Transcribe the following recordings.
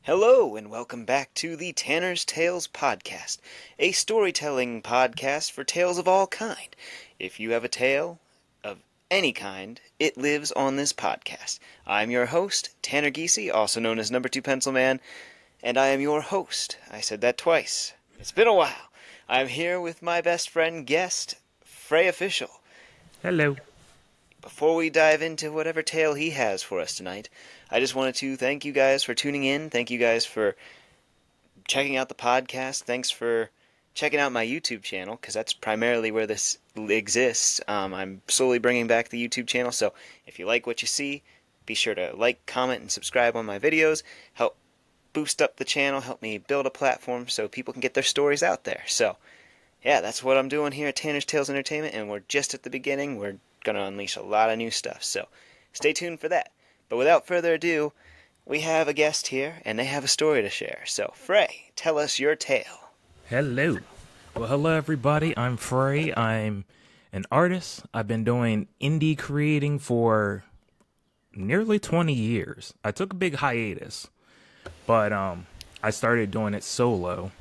Hello, and welcome back to the Tanner's Tales podcast, a storytelling podcast for tales of all kind. If you have a tale of any kind, it lives on this podcast. I'm your host, Tanner Geesey, also known as Number 2 Pencil Man, and I am your host. I said that twice. It's been a while. I'm here with my best friend guest, FraeOfficial. Hello. Before we dive into whatever tale he has for us tonight, I just wanted to thank you guys for tuning in. Thank you guys for checking out the podcast. Thanks for checking out my YouTube channel, because that's primarily where this exists. I'm slowly bringing back the YouTube channel, so if you like what you see, be sure to like, comment, and subscribe on my videos. Help boost up the channel, help me build a platform so people can get their stories out there. So, yeah, that's what I'm doing here at Tanner's Tales Entertainment, and we're just at the beginning. We're going to unleash a lot of new stuff, so stay tuned for that. But without further ado, we have a guest here, and they have a story to share. So, Frey, tell us your tale. Hello. Well, hello, everybody. I'm Frey. I'm an artist. I've been doing indie creating for nearly 20 years. I took a big hiatus, but I started doing it solo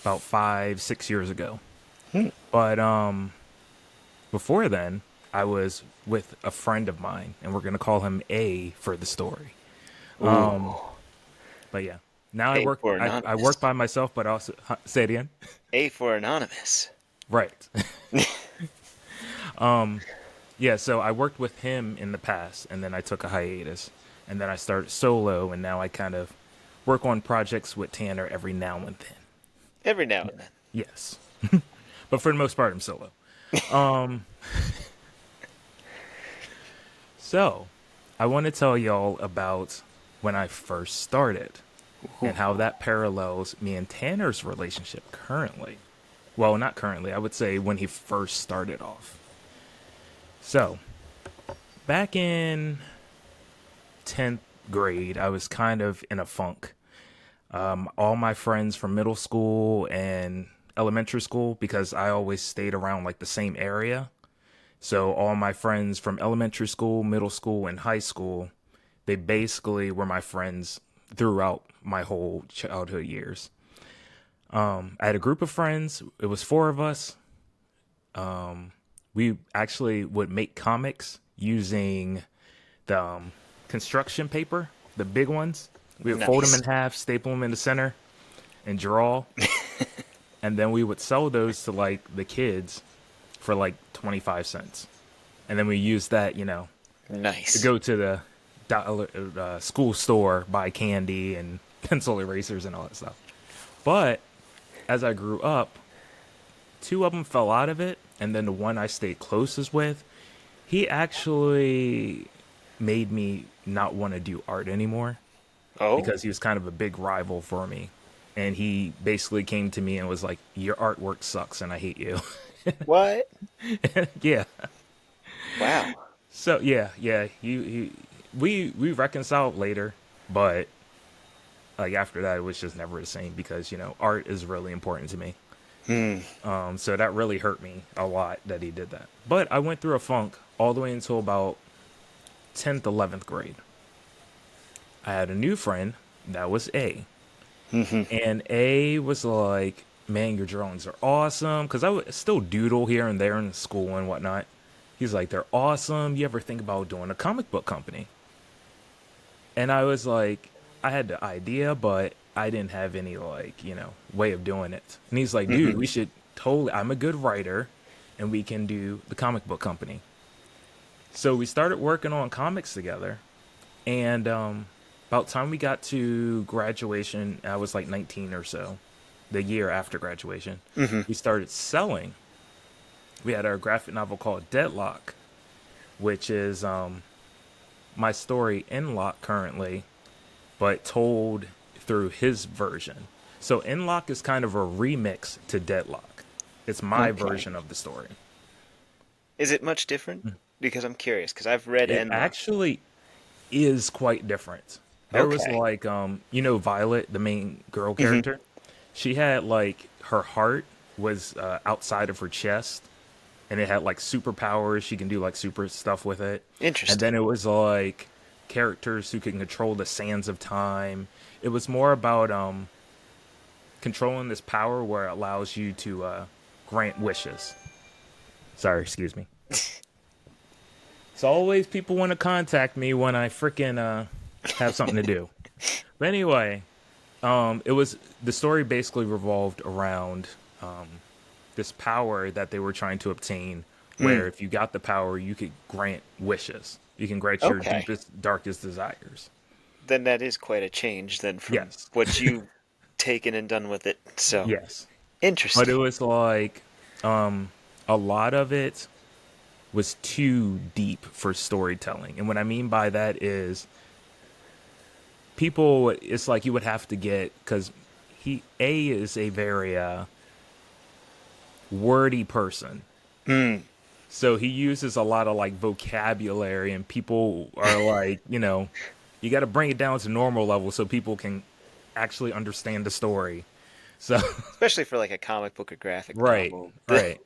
about 5-6 years ago. But before then, I was with a friend of mine, and we're going to call him A for the story. But yeah, now A for I anonymous. work by myself, but also say it again. A for anonymous. Right. Yeah, so I worked with him in the past, and then I took a hiatus, and then I started solo, and now I kind of work on projects with Tanner every now and then. Every now and then. Yes. But for the most part, I'm solo. So, I want to tell y'all about when I first started and how that parallels me and Tanner's relationship currently. Well, not currently, I would say when he first started off. So, back in 10th grade, I was kind of in a funk. All my friends from middle school and elementary school, because I always stayed around like the same area. So all my friends from elementary school, middle school, and high school, they basically were my friends throughout my whole childhood years. I had a group of friends. It was 4 of us. We actually would make comics using the construction paper, the big ones. We would fold them Nice. in half, staple them in the center, and draw. And then we would sell those to like the kids for like 25 cents. And then we used that, to Nice. go to the school store, buy candy and pencil erasers and all that stuff. But as I grew up, 2 of them fell out of it. And then the one I stayed closest with, he actually made me not want to do art anymore Oh, because he was kind of a big rival for me. And he basically came to me and was like, "Your artwork sucks and I hate you." what? Yeah. Wow. So yeah. We reconciled later, but like after that, it was just never the same because art is really important to me. So that really hurt me a lot that he did that. But I went through a funk all the way until about 10th, 11th grade. I had a new friend that was A, and A was like, "Man, your drawings are awesome." Because I would still doodle here and there in school and whatnot. He's like, "They're awesome. You ever think about doing a comic book company?" And I was like, I had the idea, but I didn't have any way of doing it. And he's like, "Dude, we should totally. I'm a good writer, and we can do the comic book company." So we started working on comics together, and about time we got to graduation, I was like 19 or so. The year after graduation, we started selling. We had our graphic novel called Deadlock, which is my story in Lock currently, but told through his version. So Inlock is kind of a remix to Deadlock. It's my Okay. version of the story. Is it much different? Because I'm curious, because I've read It Enlock. actually is quite different. There was Okay. like Violet, the main girl character. She had like her heart was outside of her chest, and it had like superpowers. She can do like super stuff with it. And Interesting. then it was like characters who can control the sands of time. It was more about controlling this power where it allows you to grant wishes. Sorry, excuse me. It's always people want to contact me when I freaking have something to do. But anyway, it was the story basically revolved around this power that they were trying to obtain, where if you got the power, you could grant wishes. You can grant your Okay. deepest, darkest desires. Then that is quite a change then from Yes, what you've taken and done with it. So, yes. But it interesting. was like a lot of it was too deep for storytelling. And what I mean by that is people, it's like you would have to get, because A is a very wordy person. So he uses a lot of like vocabulary, and people are like, you got to bring it down to normal level so people can actually understand the story. So, Especially for like a comic book or graphic right, novel. right.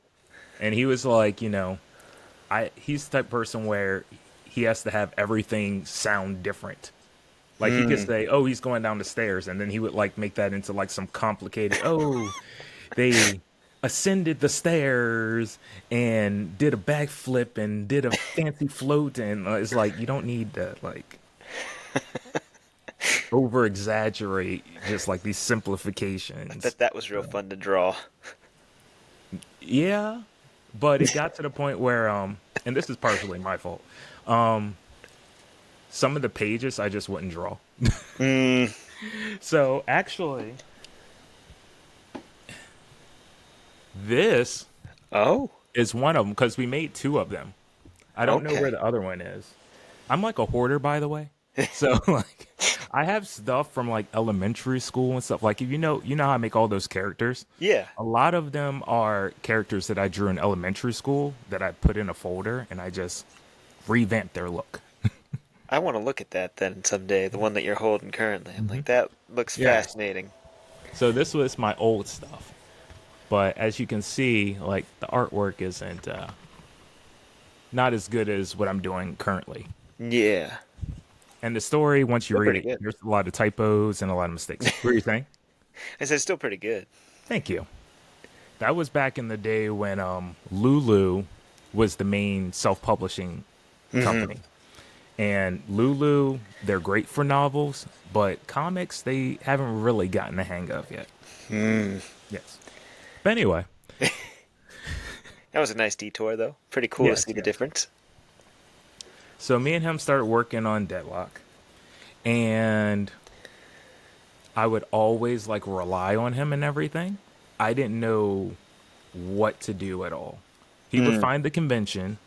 And he was like, he's the type of person where he has to have everything sound different. Like he could say, "Oh, he's going down the stairs," and then he would like make that into like some complicated. Oh, they ascended the stairs and did a backflip and did a fancy float, and it's like you don't need to like over exaggerate just like these I simplifications. bet that was real fun to draw. Yeah, but it got to the point where and this is partially my fault. Some of the pages I just wouldn't draw. Mm. So actually, this Oh, is one of them because we made two of them. I don't know where okay. the other one is. I'm like a hoarder, by the way. So like, I have stuff from like elementary school and stuff. Like if you know how I make all those characters. Yeah. A lot of them are characters that I drew in elementary school that I put in a folder and I just revamped their look. I want to look at that then someday, the one that you're holding currently. I'm like, that looks Yes. fascinating. So this was my old stuff, but as you can see, like the artwork isn't not as good as what I'm doing currently. Yeah. And the story, once you Still read pretty it, good. there's a lot of typos and a lot of mistakes. What are you saying? I said still pretty good. Thank you. That was back in the day when Lulu was the main self-publishing company. And Lulu, they're great for novels, but comics they haven't really gotten the hang of yet. Yes. But anyway, That was a nice detour, though. Pretty cool to yes, see the yes. difference. So me and him started working on Deadlock, and I would always like rely on him and everything. I didn't know what to do at all. He would find the convention.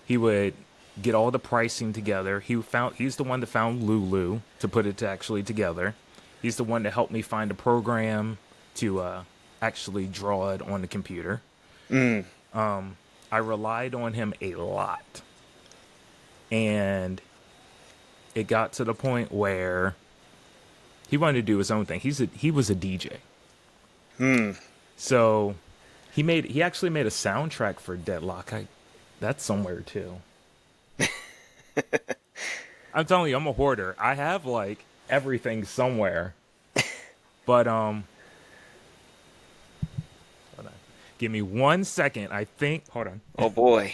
He would get all the pricing together. He's the one that found Lulu to put it to actually together. He's the one that helped me find a program to actually draw it on the computer. I relied on him a lot. And it got to the point where he wanted to do his own thing. He was a DJ. So he actually made a soundtrack for Deadlock. That's somewhere too. I'm telling you, I'm a hoarder. I have like everything somewhere. But hold on. Give me 1 second. I think hold on. Oh boy.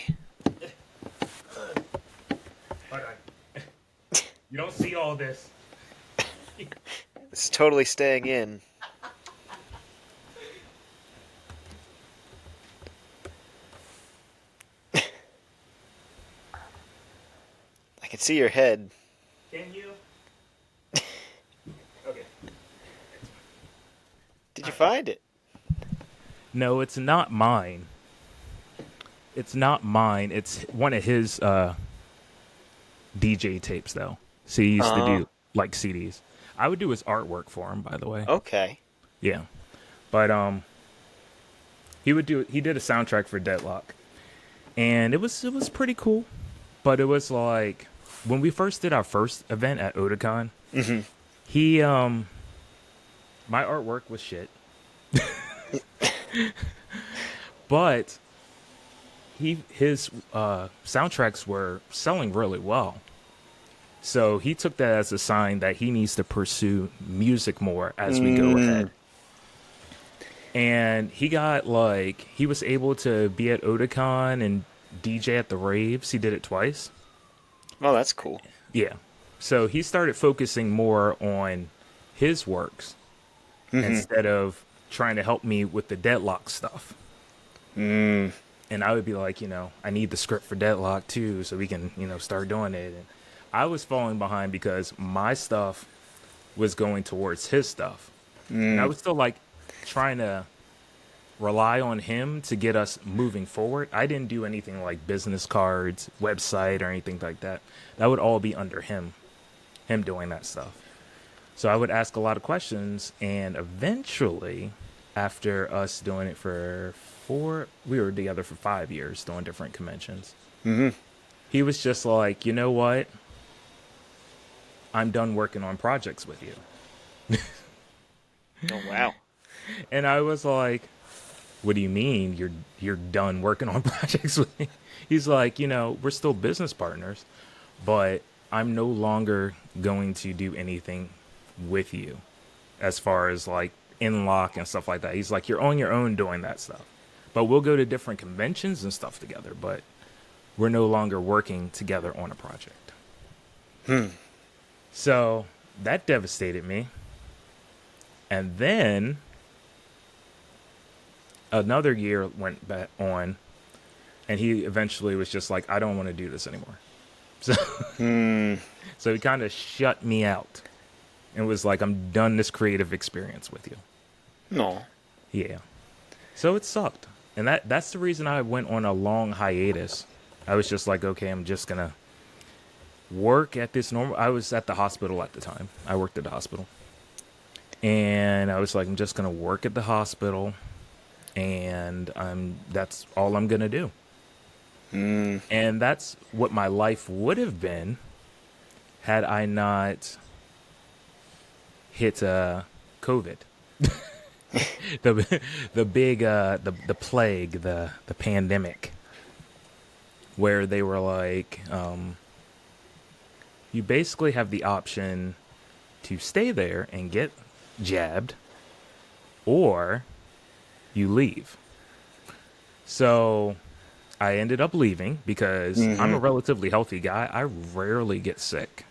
Hold on. You don't see all this. It's totally staying in. I can see your head. Can you? Okay. Did you find it? No, it's not mine. It's not mine. It's one of his DJ tapes, though. So he used to Oh, do like CDs. I would do his artwork for him, by the way. okay. Yeah, but he did a soundtrack for Deadlock, and it was pretty cool. But it was like when we first did our first event at Otakon, he my artwork was shit, but his soundtracks were selling really well. So he took that as a sign that he needs to pursue music more as we go Mm. ahead. And he was able to be at Otakon and DJ at the raves. He did it twice. Well, that's cool. Yeah. So he started focusing more on his works instead of trying to help me with the Deadlock stuff. Mm. And I would be like, I need the script for Deadlock too, so we can, start doing it. And I was falling behind because my stuff was going towards his stuff. And I Mm. was still like trying to rely on him to get us moving forward. I didn't do anything like business cards, website, or anything like that. That would all be under him doing that stuff. So I would ask a lot of questions, and eventually, after us doing it for we were together for 5 years doing different conventions. Mm-hmm. He was just like, you know what? I'm done working on projects with you. Oh, wow. And I was like, what do you mean you're done working on projects with me? He's like, we're still business partners, but I'm no longer going to do anything with you as far as like in lock and stuff like that. He's like, you're on your own doing that stuff, but we'll go to different conventions and stuff together, but we're no longer working together on a project. So that devastated me. And then another year went back on, and he eventually was just like, I don't want to do this anymore. So, Mm. so he kind of shut me out and was like, I'm done this creative experience with you. No. Yeah. So it sucked. And that's the reason I went on a long hiatus. I was just like, okay, I'm just going to work at this normal. I was at the hospital at the time. I worked at the hospital. And I was like, I'm just going to work at the hospital, and that's all I'm going to do. Mm. And that's what my life would have been had I not hit COVID. the big the plague, the pandemic, where they were like, you basically have the option to stay there and get jabbed, or you leave. So I ended up leaving because I'm Mm-hmm. a relatively healthy guy. I rarely get sick.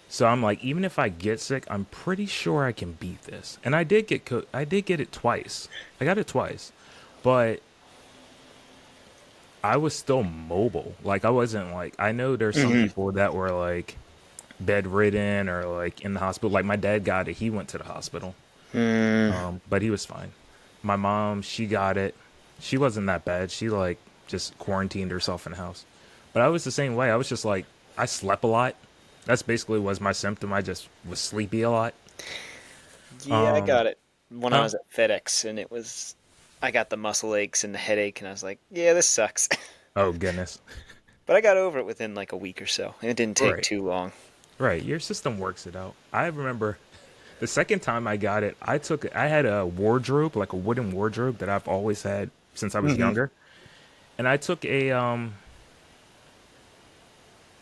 So I'm like, even if I get sick, I'm pretty sure I can beat this. And I did get it twice. I got it twice. But I was still mobile. Like I wasn't like, I know there's some Mm-hmm. people that were like bedridden or like in the hospital. Like my dad got it. He went to the hospital. Mm. But he was fine. My mom, she got it. She wasn't that bad. She like just quarantined herself in the house. But I was the same way. I was just like, I slept a lot. That's basically was my symptom. I just was sleepy a lot. Yeah, I got it when I Huh? was at FedEx, and I got the muscle aches and the headache, and I was like, yeah, this sucks. Oh goodness. But I got over it within like a week or so. It didn't take Right. too long. Right. Your system works it out. I remember the second time I got it, I had a wardrobe, like a wooden wardrobe that I've always had since I was Mm-hmm. younger. And I took an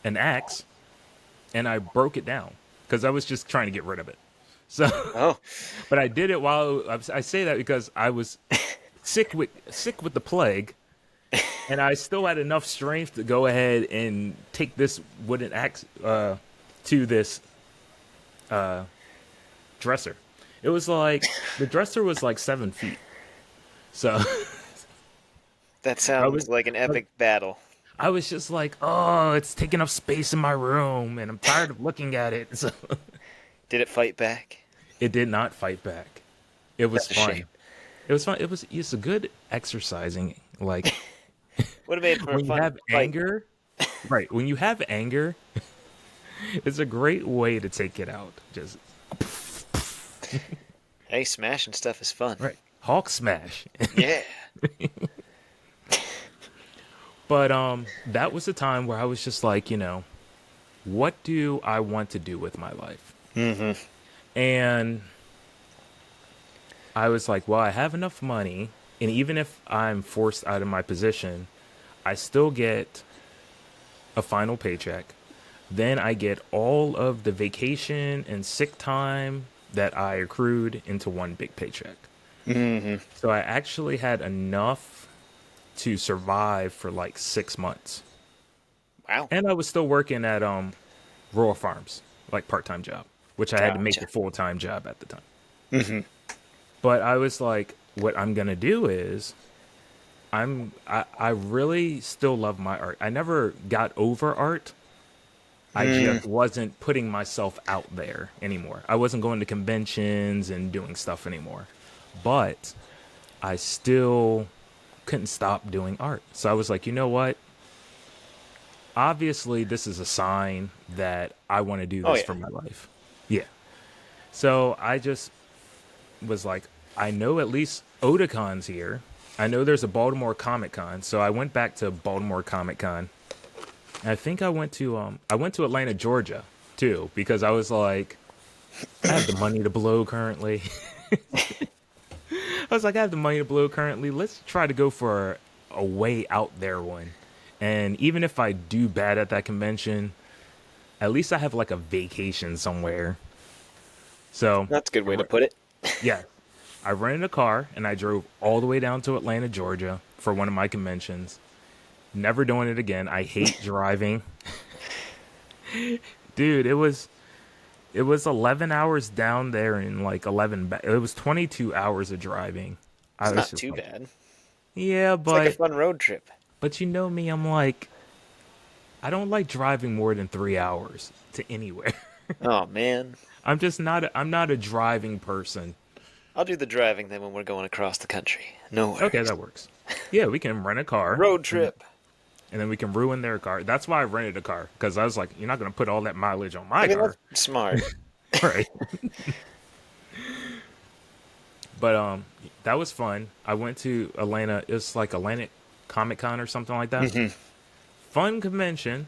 axe and I broke it down because I was just trying to get rid of it. So, Oh, but I did it while I say that because I was sick with the plague, and I still had enough strength to go ahead and take this wooden axe to this dresser. It was like the dresser was like 7 feet. So that I was sounds like an epic battle. I was just like, oh, it's taking up space in my room, and I'm tired of looking at it. So Did it fight back? it did not fight back. It was That's a shame. fun. It was fun. It's a good exercising. Like Would have made for a when you fun have fight. anger, right? When you have anger, it's a great way to take it out. Just Hey, smashing stuff is fun. right, Hulk smash. Yeah. But that was the time where I was just like, what do I want to do with my life? Mm-hmm. And I was like, well, I have enough money, and even if I'm forced out of my position, I still get a final paycheck. Then I get all of the vacation and sick time that I accrued into one big paycheck. Hmm. So I actually had enough to survive for like 6 months. Wow. And I was still working at rural farms, like part-time job, which I had to make Gotcha. a full-time job at the time. Hmm. But I was like, what I'm gonna do is I really still love my art. I never got over art. I Mm. just wasn't putting myself out there anymore. I wasn't going to conventions and doing stuff anymore. But I still couldn't stop doing art. So I was like, you know what? Obviously, this is a sign that I want to do Oh this yeah. for my life. Yeah. So I just was like, I know at least Otacon's here. I know there's a Baltimore Comic Con. So I went back to Baltimore Comic Con. I think I went to Atlanta, Georgia too, because I was like, I have the money to blow currently. I was like, I have the money to blow currently. Let's try to go for a way out there one. And even if I do bad at that convention, at least I have like a vacation somewhere. So, That's a good way to put it. yeah, I rented a car and I drove all the way down to Atlanta, Georgia for one of my conventions. Never doing it again. I hate driving. Dude, it was 11 hours down there and like 11 back. It was 22 hours of driving. I It's was not just too like, bad. yeah, It's like a but fun road trip. you know me, I'm like I don't like driving more than 3 hours to anywhere. Oh man. I'm not a driving person. I'll do the driving then when we're going across the country. No Okay, worries. that works. Yeah, we can rent a car Road and trip. then we can ruin their car. That's why I rented a car because I was like, you're not going to put all that mileage on I my mean, car. that's smart. Right. But that was fun. I went to Atlanta. It's like Atlantic Comic Con or something like that. Hmm. Fun convention.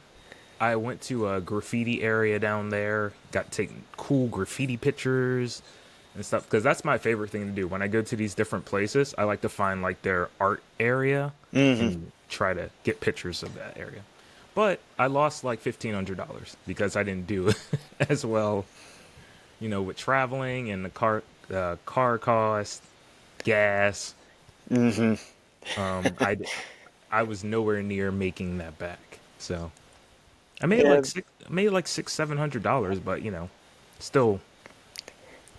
I went to a graffiti area down there. Got taking cool graffiti pictures and stuff because that's my favorite thing to do. When I go to these different places, I like to find like their art area Hmm. and try to get pictures of that area. But I lost like $1,500 because I didn't do as well, with traveling and the car cost, gas. Hmm. Um, I I was nowhere near making that back. So I made Yeah, like $700, but still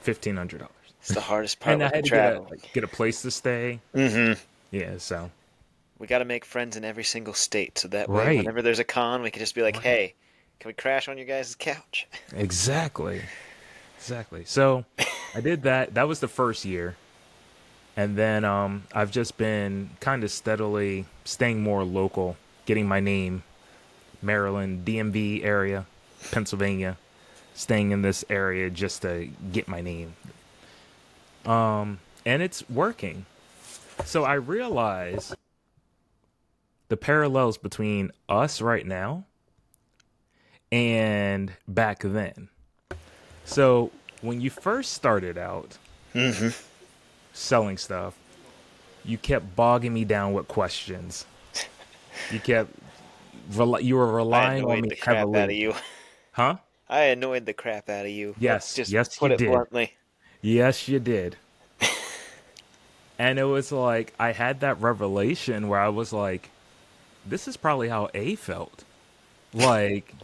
$1,500. it's the hardest part And I with the had to get a travel. like, get a place to stay. Hmm. Yeah, so We got to make friends in every single state, so that way, right, whenever there's a con, we can just be like, right, "Hey, can we crash on your guys' couch?" exactly, exactly. So I did that. That was the first year, and then I've just been kind of steadily staying more local, getting my name, Maryland, DMV area, Pennsylvania, staying in this area just to get my name. And it's working. So I realize the parallels between us right now and back then. So when you first started out Hmm. selling stuff, you kept bogging me down with questions. You kept you were I relying on annoyed me the crap out of heavily, you. huh? I annoyed the crap out of you. Let's Yes, just yes, you put it did. bluntly. Yes, you did. And it was like I had that revelation where I was like, this is probably how A felt. Like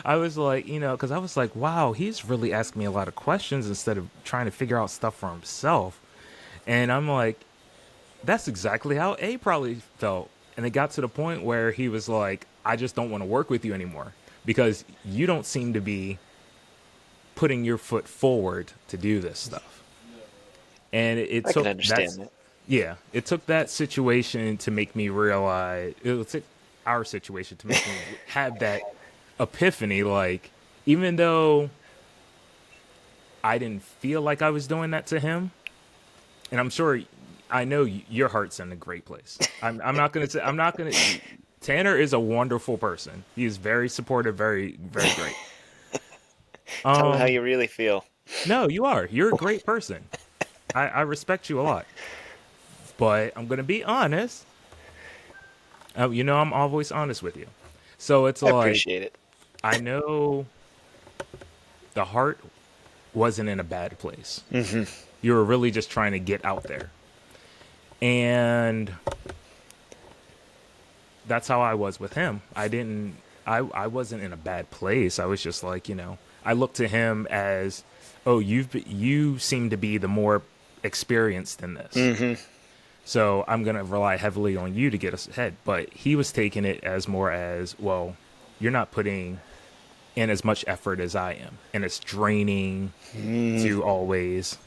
I was like, because I was like, wow, he's really asking me a lot of questions instead of trying to figure out stuff for himself. And I'm like, that's exactly how A probably felt. And it got to the point where he was like, I just don't want to work with you anymore because you don't seem to be putting your foot forward to do this stuff. And it I can took understand that. yeah, it took that situation to make me realize it took our situation to make me have that epiphany. Like, even though I didn't feel like I was doing that to him, and I'm sure I know your heart's in a great place. I'm not gonna say I'm not gonna. Tanner is a wonderful person. He is very supportive, very very great. Tell them how Um, you really feel. no, you are. You're a great person. I respect you a lot, but I'm gonna be honest. I'm always honest with you. So it's I like appreciate it. I know the heart wasn't in a bad place. You were really just trying to get out there. And that's how I was with him. I wasn't in a bad place. I was just like, I looked to him as, oh, you seem to be the more experienced in this. So I'm going to rely heavily on you to get us ahead. But he was taking it as more as, well, you're not putting in as much effort as I am. And it's draining to always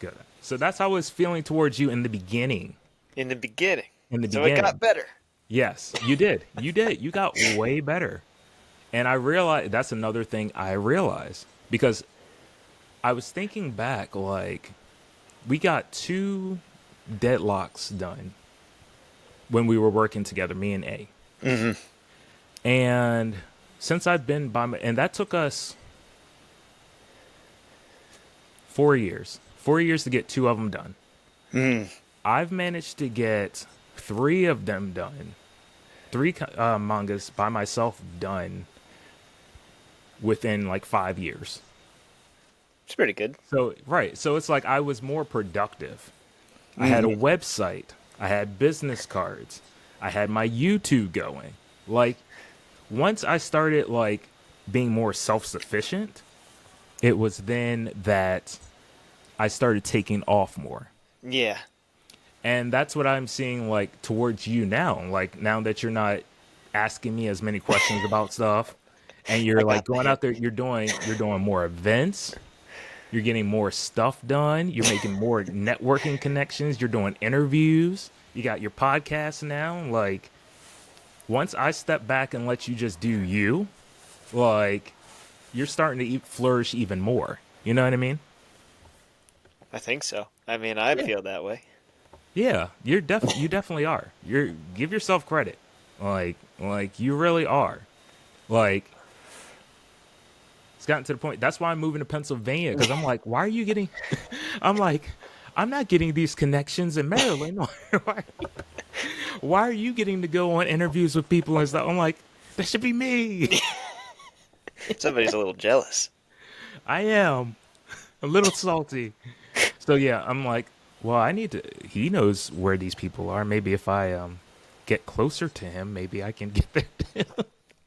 go. So that's how I was feeling towards you in the beginning. In the beginning. In the So it got beginning. better. Yes, you did. You did. You got way better. And I realized that's another thing I realized because I was thinking back, like, we got 2 deadlocks done when we were working together, me and A. And since I've been and that took us 4 years, 4 years to get 2 of them done. I've managed to get 3 of them done, 3 mangas by myself done within like 5 years. It's pretty good. So, right. So it's like I was more productive. I had a website. I had business cards. I had my YouTube going. Like, once I started, like, being more self-sufficient, it was then that I started taking off more. Yeah. And that's what I'm seeing, like, towards you now. Like, now that you're not asking me as many questions about stuff, and you're, like, going out there, you're doing more events. You're getting more stuff done. You're making more networking connections. You're doing interviews. You got your podcast now. Like, once I step back and let you just do you, like, you're starting to flourish even more. You know what I mean? I think so. I mean, I Yeah. feel that way. Yeah, you definitely are. Give yourself credit. Like you really are. Like, it's gotten to the point. That's why I'm moving to Pennsylvania because I'm like, why are you getting? I'm like, I'm not getting these connections in Maryland. Why are you getting to go on interviews with people and stuff? I'm like, that should be me. Somebody's a little jealous. I am a little salty. So yeah, I'm like, well, I need to. He knows where these people are. Maybe if I get closer to him, maybe I can get there.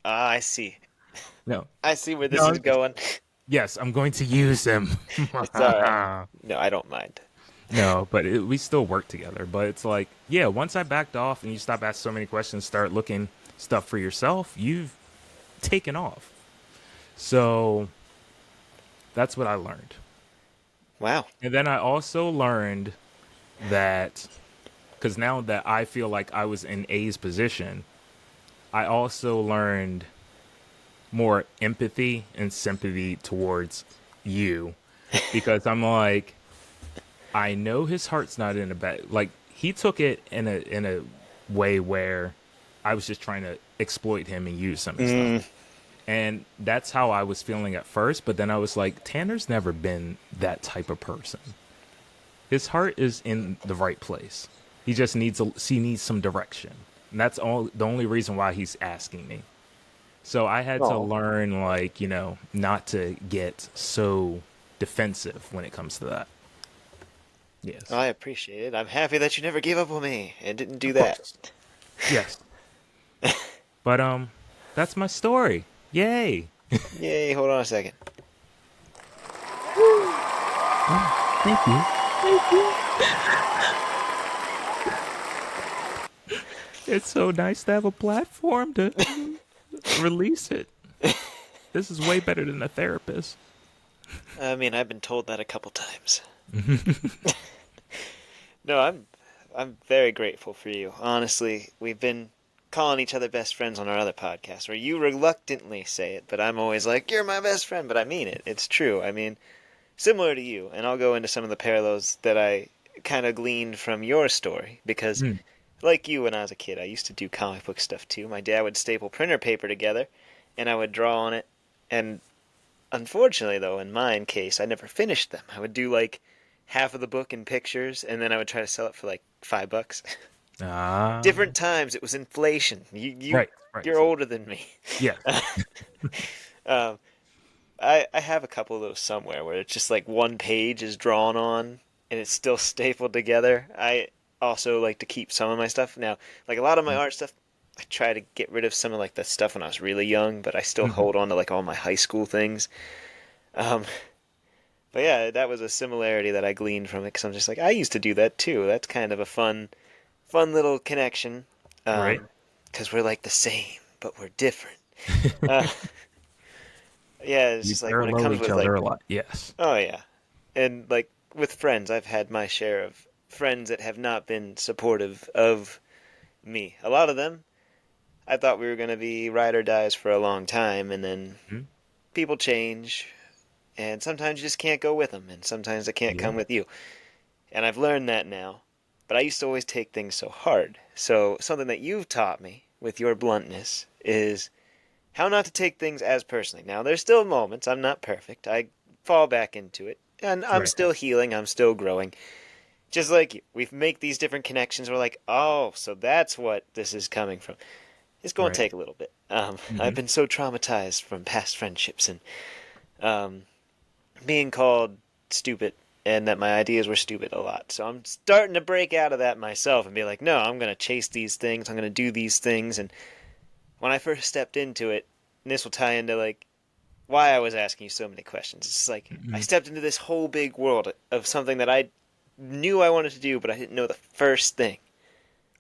Ah, I see. No, I see where this no. is going. Yes, I'm going to use him. It's all right. No, I don't mind. No, but we still work together. But it's like, yeah, once I backed off and you stop asking so many questions, start looking stuff for yourself, you've taken off. So that's what I learned. Wow. And then I also learned that, because now that I feel like I was in A's position, I also learned more empathy and sympathy towards you because I'm like, I know his heart's not in a bad, like, he took it in a way where I was just trying to exploit him and use him and stuff. And that's how I was feeling at first, but then I was like, Tanner's never been that type of person. His heart is in the right place. He just needs some direction. And that's the only reason why he's asking me. So I had to Oh, learn, like, not to get so defensive when it comes to that. Yes. I appreciate it. I'm happy that you never gave up on me and didn't do Of that. course. Yes. But that's my story. Yay. Yay, hold on a second. Thank you. It's so nice to have a platform to release it. This is way better than a therapist. I mean, I've been told that a couple times. No, I'm very grateful for you. Honestly, we've been calling each other best friends on our other podcast, where you reluctantly say it, but I'm always like, "You're my best friend," but I mean it. It's true. I mean, similar to you, and I'll go into some of the parallels that I kind of gleaned from your story because, Mm. like you, when I was a kid, I used to do comic book stuff too. My dad would staple printer paper together, and I would draw on it. And unfortunately, though, in mine case, I never finished them. I would do like half of the book in pictures, and then I would try to sell it for like $5. Ah, Different times, it was inflation. right, right. You're older than me. Yeah, um, I have a couple of those somewhere where it's just like one page is drawn on and it's still stapled together. I also like to keep some of my stuff. Now, like a lot of my art stuff, I try to get rid of some of like the stuff when I was really young, but I still hmm hold on to like all my high school things. Um, but yeah, that was a similarity that I gleaned from it because I'm just like, I used to do that too. That's kind of a fun little connection. right. Because we're like the same, but we're different. Uh, yeah, it's You just like when it parallel comes each with other like, a lot. Yes. oh yeah, and like with friends, I've had my share of friends that have not been supportive of me. A lot of them, I thought we were going to be ride or dies for a long time, and then Mhm. people change, and sometimes you just can't go with them, and sometimes they can't Yeah. come with you. And I've learned that now. But I used to always take things so hard. So something that you've taught me with your bluntness is how not to take things as personally. Now, there's still moments. I'm not perfect. I fall back into it. And I'm Right. still healing. I'm still growing. Just like you. We make these different connections. We're like, oh, so that's what this is coming from. It's going to Right. take a little bit. I've hmm been so traumatized from past friendships and um, being called stupid and that my ideas were stupid a lot. So I'm starting to break out of that myself and be like, no, I'm going to chase these things. I'm going to do these things. And when I first stepped into it, and this will tie into like why I was asking you so many questions. It's just like I hmm stepped into this whole big world of something that I knew I wanted to do, but I didn't know the first thing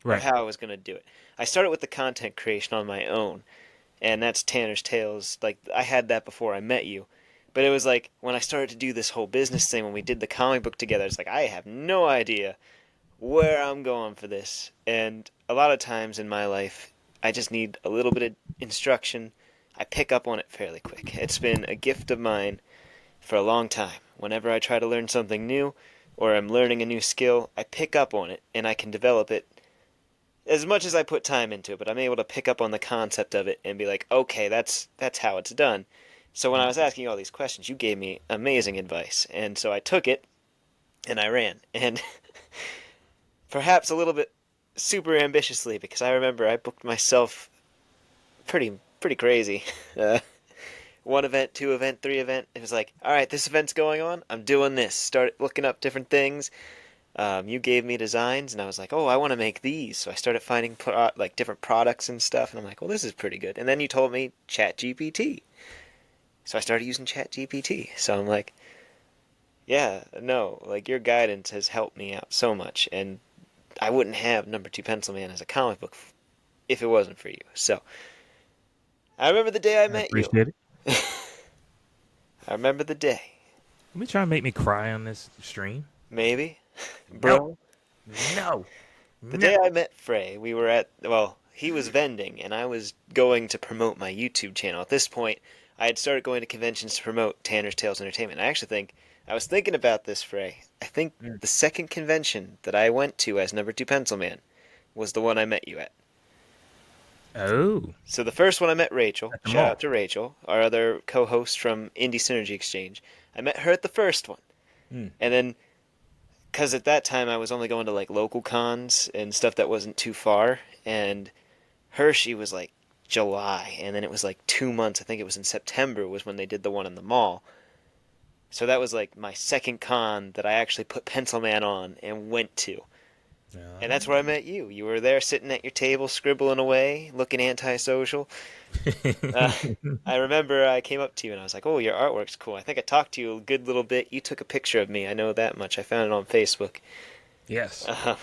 of Right. how I was going to do it. I started with the content creation on my own, and that's Tanner's Tales. Like I had that before I met you, but it was like when I started to do this whole business thing when we did the comic book together. It's like I have no idea where I'm going for this, and a lot of times in my life, I just need a little bit of instruction. I pick up on it fairly quick. It's been a gift of mine for a long time. Whenever I try to learn something new, or I'm learning a new skill, I pick up on it and I can develop it as much as I put time into it, but I'm able to pick up on the concept of it and be like, okay, that's how it's done. So when I was asking you all these questions, you gave me amazing advice, and so I took it and I ran, and perhaps a little bit super ambitiously because I remember I booked myself pretty crazy. Uh, One event, two event, three event. It was like, all right, this event's going on. I'm doing this. Start looking up different things. You gave me designs, and I was like, oh, I want to make these. So I started finding like different products and stuff, and I'm like, well, this is pretty good. And then you told me Chat GPT, so I started using Chat GPT. So I'm like, yeah, no, like your guidance has helped me out so much, and I wouldn't have Number Two Pencil Man as a comic book if it wasn't for you. So I remember the day I I met you. appreciate it. I remember the day. Let me try and make me cry on this stream. Maybe, No. bro. No. The No. day I met Frey, we were at, well, he was vending, and I was going to promote my YouTube channel. At this point, I had started going to conventions to promote Tanner's Tales Entertainment. I actually think, I was thinking about this, Frey. I think Mm. the second convention that I went to as Number Two Pencil Man was the one I met you at. Oh. So the first one I met Rachel. At the Shout out mall. to Rachel, our other co-host from Indie Synergy Exchange. I met her at the first one. Mm. And then because at that time I was only going to like local cons and stuff that wasn't too far, and Hershey was like July, and then it was like 2 months. I think it was in September was when they did the one in the mall. So that was like my second con that I actually put Pencil Man on and went to. And that's where I met you. You were there sitting at your table, scribbling away, looking antisocial. Uh, I remember I came up to you and I was like, "Oh, your artwork's cool." I think I talked to you a good little bit. You took a picture of me. I know that much. I found it on Facebook. Yes. Uh,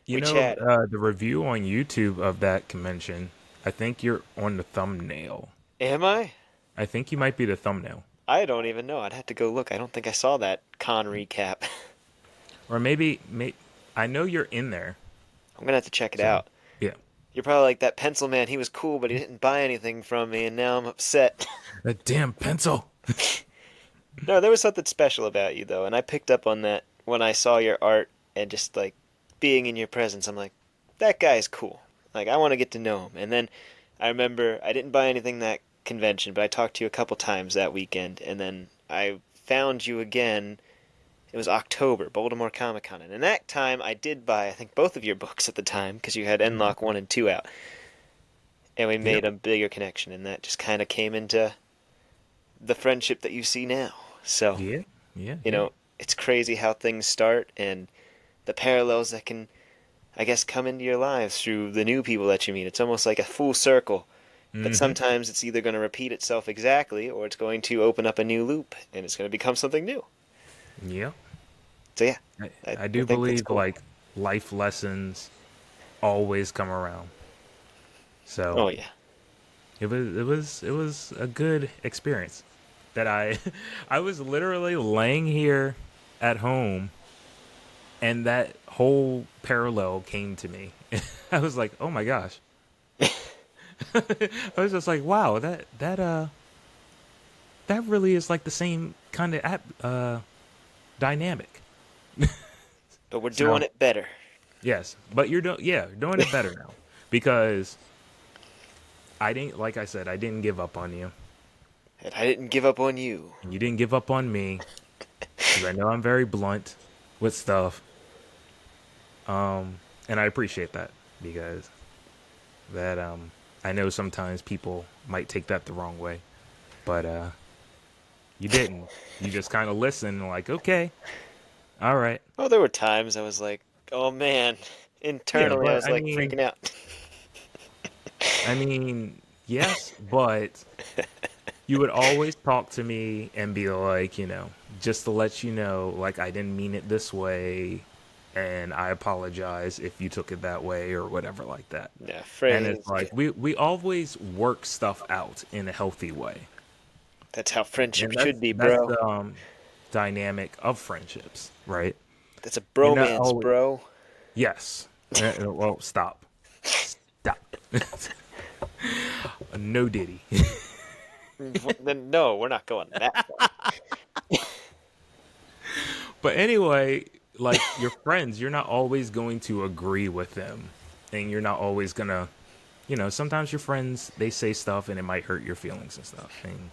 You we know, chatted. the review on YouTube of that convention, I think you're on the thumbnail. Am I? I think you might be the thumbnail. I don't even know. I'd have to go look. I don't think I saw that con recap. Or maybe, I know you're in there. I'm gonna have to check it So, out. yeah. You're probably like that pencil man. He was cool, but he didn't buy anything from me, and now I'm upset. A damn pencil. No, there was something special about you though, and I picked up on that when I saw your art and just like being in your presence. I'm like, that guy's cool. Like I want to get to know him. And then I remember I didn't buy anything that convention, but I talked to you a couple times that weekend, and then I found you again It was October, Baltimore Comic Con, and in that time I did buy, I think, both of your books at the time because you had Mhm. N-Lock 1 and 2 out, and we Yep. made a bigger connection, and that just kind of came into the friendship that you see now. So, Yeah. Yeah. you Yeah. know, it's crazy how things start and the parallels that can, I guess, come into your lives through the new people that you meet. It's almost like a full circle. But Hmm. sometimes it's either going to repeat itself exactly or it's going to open up a new loop and it's going to become something new. Yeah. So yeah, I, I, I I do think that's believe cool. like life lessons always come around. So Oh yeah. it was a good experience that I I was literally laying here at home and that whole parallel came to me. I was like, "Oh my gosh." I was just like, "Wow, that really is like the same kind of dynamic." But we're doing So, it better. yes, but you're doing it better now because I didn't like I said, I didn't give up on you. And I didn't give up on you. And you didn't give up on me because I know I'm very blunt with stuff. And I appreciate that because that I know sometimes people might take that the wrong way, but you didn't. You just kind of listened and like, okay, all right. Oh, there were times I was like, oh man. Yeah, Internally, I but was like freaking out. I mean, yes, but you would always talk to me and be like, just to let you know, like I didn't mean it this way, and I apologize if you took it that way or whatever like that. Yeah, And it's phrase. like we always work stuff out in a healthy way, That's how friendship and should be, that's bro. the dynamic of friendships, right? That's a You're not bromance, always bro. yes. Well, stop, stop. No Diddy. Then no, we're not going that far. But anyway, like your friends, you're not always going to agree with them, and you're not always gonna, sometimes your friends they say stuff and it might hurt your feelings and stuff. And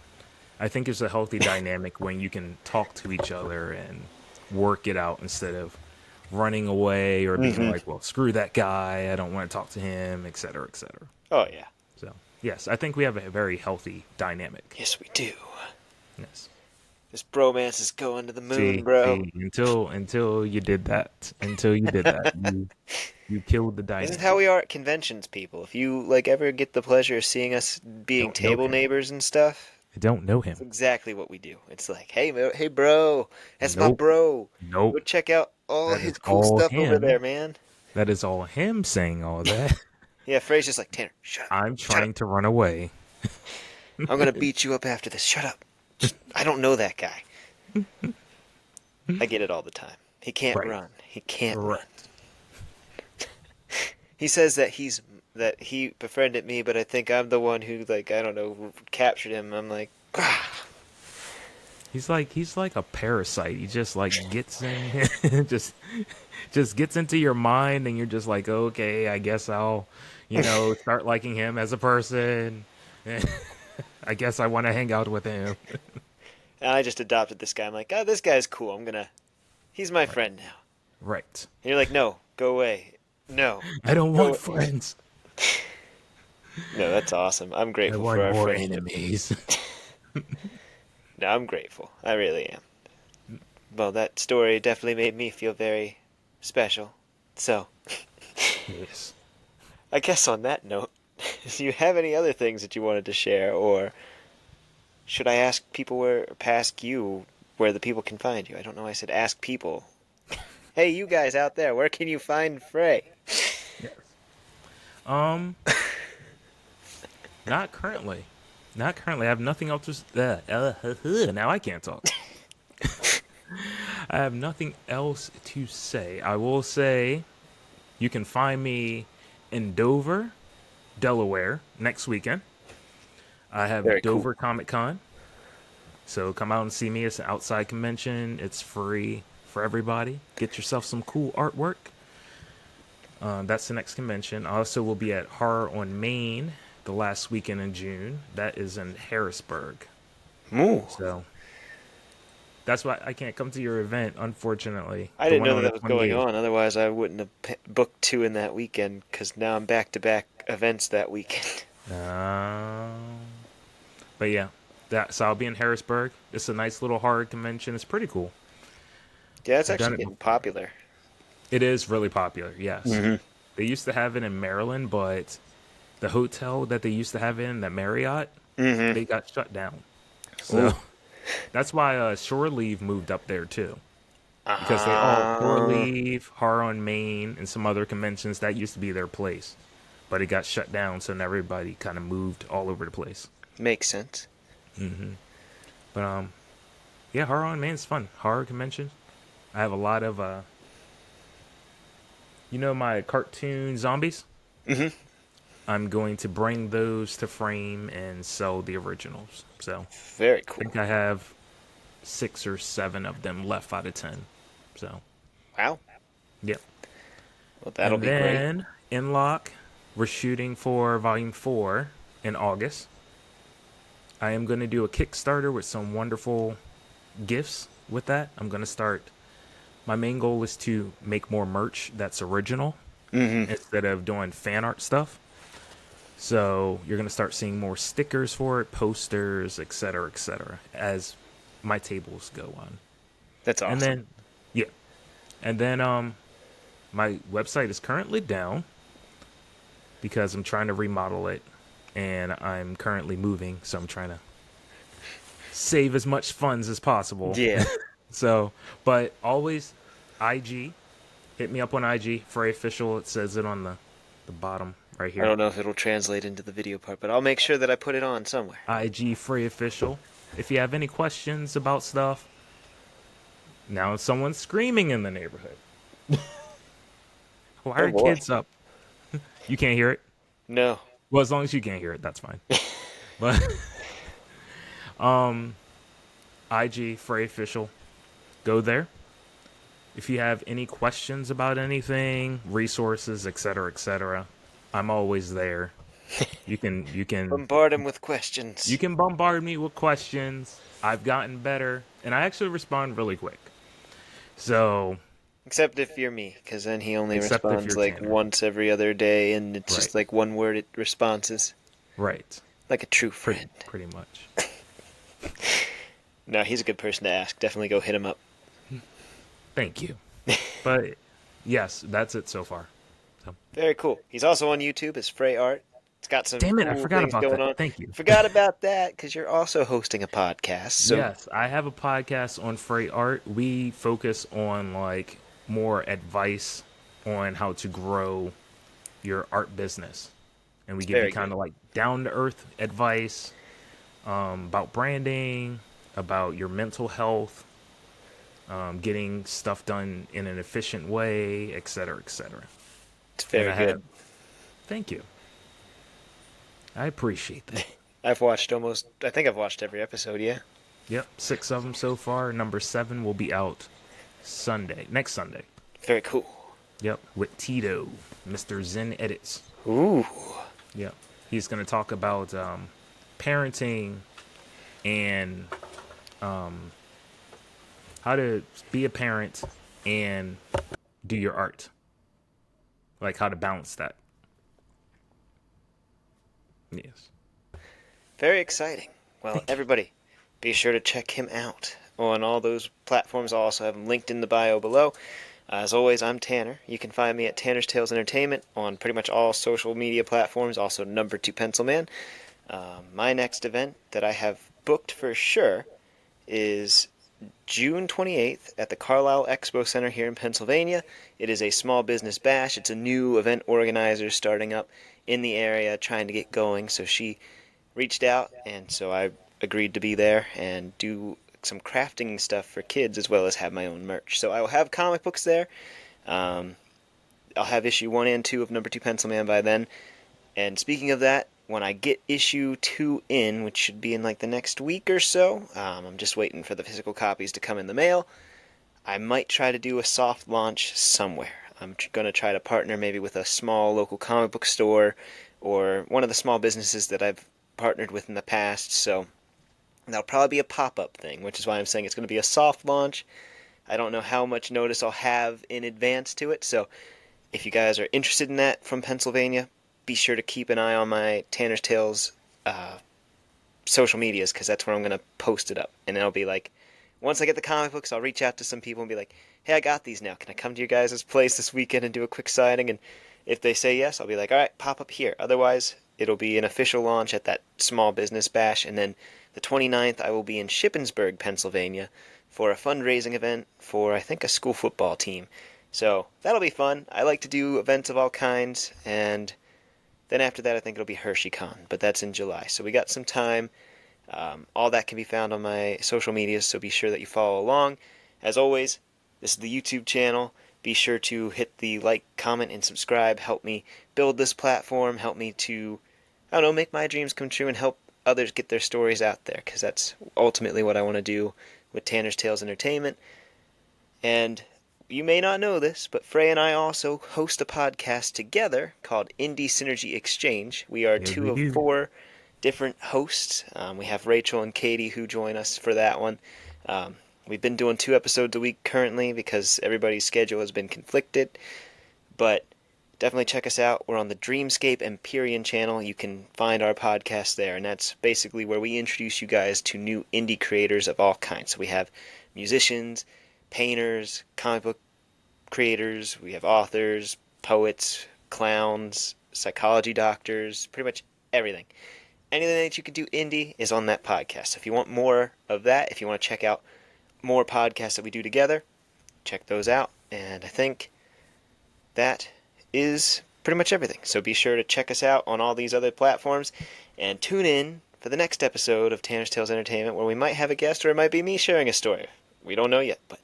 I think it's a healthy dynamic when you can talk to each other and work it out instead of running away or being Mm-hmm. like, well, screw that guy, I don't want to talk to him, et cetera, et cetera. Oh yeah. So yes, I think we have a very healthy dynamic. Yes, we do. Yes. This bromance is going to the moon, See, bro. see, until you did that, you killed the This is how dynamic. we are at conventions, people. If you like ever get the pleasure of seeing us being Don't know table him. neighbors and stuff, I don't know it's him. exactly what we do. It's like, hey bro, that's my Nope. bro. Go Nope. check out all That his is cool all stuff over there, him. man. That is all him saying all that. Yeah, Frey's just like, Tanner, shut up, I'm shut up. trying to run away. I'm gonna beat you up after this. Shut up. Just, I don't know that guy. I get it all the time. He can't Right. run. He can't run. Right. He says that he befriended me, but I think I'm the one who like I don't know captured him. I'm like, ah. He's like a parasite. He just like gets in just gets into your mind and you're just like, okay, I guess I'll, start liking him as a person. I guess I want to hang out with him. And I just adopted this guy. I'm like, oh, this guy's cool. He's my Right. friend now. Right. And you're like, no, go away. No, I don't go want away. friends. No, that's awesome. I'm I grateful for want our more friendship. enemies. No, I'm grateful. I really am. Well, that story definitely made me feel very special. So, Yes. I guess on that note, do you have any other things that you wanted to share, or should I ask you where the people can find you? I don't know. I said ask people. Hey, you guys out there, where can you find Frey? Yes. Um, not currently. Not currently. I have nothing else now I can't talk. I have nothing else to say. I will say you can find me in Dover, Delaware next weekend. I have Very cool. Dover Comic Con. So come out and see me. It's an outside convention. It's free for everybody. Get yourself some cool artwork. That's the next convention. I also will be at Horror on Main the last weekend in June. That is in Harrisburg. Moo. So That's why I can't come to your event, unfortunately. I The didn't one know that on the that was going 28th. on. Otherwise, I wouldn't have booked two in that weekend because now I'm back to back events that weekend. But yeah, so I'll be in Harrisburg. It's a nice little horror convention. It's pretty cool. Yeah, it's I've done actually it getting before. popular. It is really popular. Yes, Hmm. they used to have it in Maryland, but the hotel that they used to have it in, that Marriott, Hmm. they got shut down. So Ooh. that's why Shore Leave moved up there too. Because they all Shore Uh, Leave, Horror on Main, and some other conventions that used to be their place, but it got shut down. So now everybody kind of moved all over the place. Makes sense. But yeah, Horror on Main is fun. Horror convention. I have a lot of my cartoon zombies. Hmm. I'm going to bring those to frame and sell the originals. So Very I think cool. I have 6 or 7 of them left out of 10. So Wow. yep. Well, that'll And be great. then in lock, we're shooting for Volume 4 in August. I am going to do a Kickstarter with some wonderful gifts with that. I'm going to start. My main goal is to make more merch that's original Hmm. instead of doing fan art stuff. So you're going to start seeing more stickers for it, posters, etc., as my tables go on. That's And awesome. then, yeah. And then my website is currently down because I'm trying to remodel it and I'm currently moving, so I'm trying to save as much funds as possible. Yeah. So, but always IG, hit me up on IG, FraeOfficial. It says it on the bottom right I here. don't know if it'll translate into the video part, but I'll make sure that I put it on somewhere. IG FraeOfficial. If you have any questions about stuff, now someone's screaming in the neighborhood. Why Oh are boy. kids up? You can't hear it? No. Well, as long as you can't hear it, that's fine. But IG FraeOfficial, go there. If you have any questions about anything, resources, etc., I'm always there. You can you can Bombard him with you questions. can bombard me with questions. I've gotten better, and I actually respond really quick. So, Except if you're me, because then he only except if responds you're like Tanner. once every other day, and it's Right. just like one word responses. Right. Like a true Pretty friend. pretty much. No, he's a good person to ask. Definitely go hit him up. Thank you. But yes, that's it so far. So, Very cool. He's also on YouTube as Frey Art. It's got some damn it, I cool forgot things about going that. on. Thank you. Forgot about that because you're also hosting a podcast. So Yes, I have a podcast on Free Art. We focus on like more advice on how to grow your art business. And we it's give you very kind good. of like down to earth advice about branding, about your mental health, getting stuff done in an efficient way, etc., etc. It's And very I have, good. thank you. I appreciate that. I think I've watched every episode, yeah. Yep, 6 of them so far. Number 7 will be out Sunday, next Sunday. Very cool. Yep, with Tito, Mr. Zen Edits. Ooh. Yep, he's going to talk about parenting and how to be a parent and do your art, like how to balance that. Yes, Very exciting. Well, thank you. everybody, be sure to check him out on all those platforms. I'll also have him linked in the bio below. As always, I'm Tanner. You can find me at Tanner's Tales Entertainment on pretty much all social media platforms, also number 2 Pencil Man. My next event that I have booked for sure is June 28th at the Carlisle Expo Center here in Pennsylvania. It is a small business bash. It's a new event organizer starting up in the area trying to get going. So she reached out, and so I agreed to be there and do some crafting stuff for kids as well as have my own merch. So I will have comic books there. Um, I'll have issue 1 and 2 of number 2 Pencil Man by then. And speaking of that, when I get issue 2 in, which should be in like the next week or so, I'm just waiting for the physical copies to come in the mail. I might try to do a soft launch somewhere. I'm going to try to partner maybe with a small local comic book store or one of the small businesses that I've partnered with in the past. So And that'll probably be a pop-up thing, which is why I'm saying it's going to be a soft launch. I don't know how much notice I'll have in advance to it, so if you guys are interested in that from Pennsylvania, be sure to keep an eye on my Tanner's Tales uh, social medias, because that's where I'm going to post it up. And it'll be like, once I get the comic books, I'll reach out to some people and be like, hey, I got these now. Can I come to your guys' place this weekend and do a quick signing? And if they say yes, I'll be like, all right, pop up here. Otherwise, it'll be an official launch at that small business bash. And then the 29th, I will be in Shippensburg, Pennsylvania for a fundraising event for, I think, a school football team. So that'll be fun. I like to do events of all kinds. And then after that, I think it'll be HersheyCon, but that's in July. So we got some time. All that can be found on my social medias, so be sure that you follow along. As always, this is the YouTube channel. Be sure to hit the like, comment, and subscribe. Help me build this platform. Help me to, I don't know, make my dreams come true and help others get their stories out there, because that's ultimately what I want to do with Tanner's Tales Entertainment. And you may not know this, but Frey and I also host a podcast together called Indie Synergy Exchange. We are Yes, two we of do. four different hosts. We have Rachel and Katie who join us for that one. We've been doing 2 episodes a week currently because everybody's schedule has been conflicted, but definitely check us out. We're on the Dreamscape Empyrean channel. You can find our podcast there, and that's basically where we introduce you guys to new indie creators of all kinds. So we have musicians, painters, comic book creators, we have authors, poets, clowns, psychology doctors, pretty much everything. Anything that you could do indie is on that podcast. So if you want more of that, if you want to check out more podcasts that we do together, check those out. And I think that is pretty much everything. So be sure to check us out on all these other platforms and tune in for the next episode of Tanner's Tales Entertainment, where we might have a guest or it might be me sharing a story. We don't know yet, but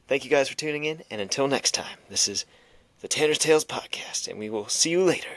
thank you guys for tuning in, and until next time, this is the Tanner's Tales Podcast, and we will see you later.